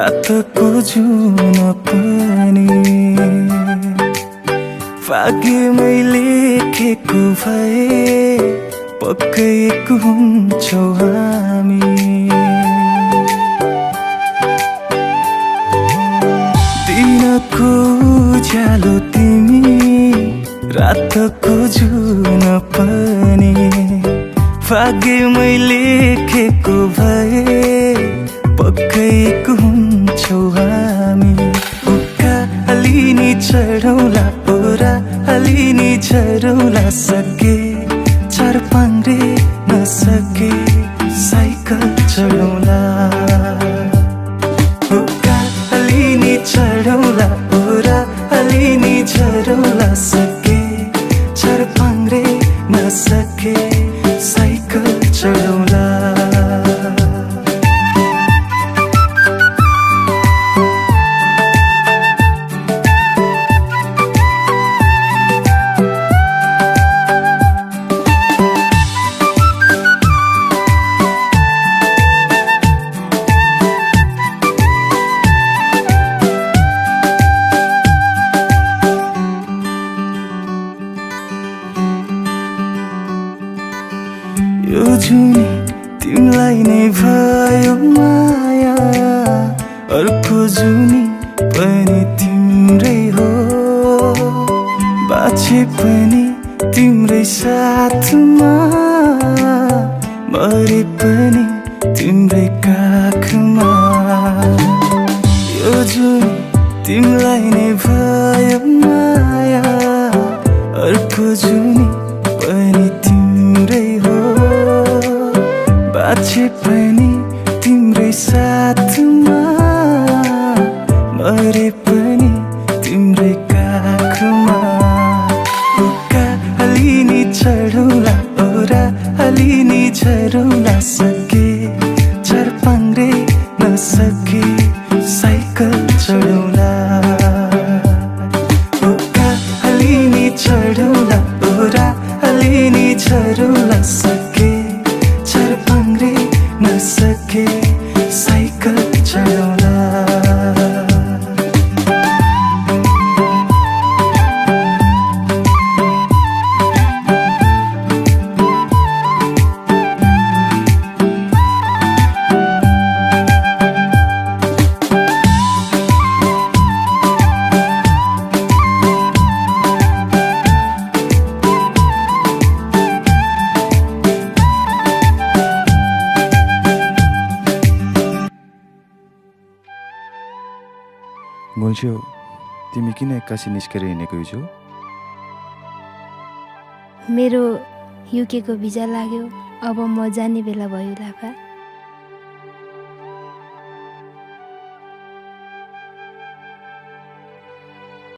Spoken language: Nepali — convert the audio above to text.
रातको जुन पनि भाग्यमै लेखेको भए पक्कै एक हुन्छौ हामी। दिनको उज्यालो तिमी, रातको जुन पनि भाग्यमै लेखेको भए पक्कै एक हुन्छौ हामी। उकालिनी चढौला ओरा अलिनी झरौला सके चार पाङ्रे नसके साइकल चढौला। उकालिनी चढौला ओरा अलिनी झरौला सके चार पाङ्रे नसके साइकल चढौला। यो जुनी तिमीलाई नै भयो माया, अर्को जुनी पनि तिम्रै हो। बाँचे पनि तिम्रै साथमा, मरे पनि तिम्रै काखमा। यो जुनी तिमीलाई नै भयो माया, अर्को जुनी पनि तिम्रै हो। बाँचे पनि तिम्रै साथमा, मरे पनि तिम्रै काखमा। उकालिनी चढौला ओरा अलिनी झरौला सके चार पाङ्रे नसके साइकल चढौला। उकालिनी चढौला ओरा अलिनी झरौला सके चार पाङ्रे नसके साइकल चढौला। बोल्छौ तिमी किन एक्कासी निस्केर हिँडेको हिजो? मेरो युकेको भिजा लाग्यो, अब म जाने बेला भयो लाफा।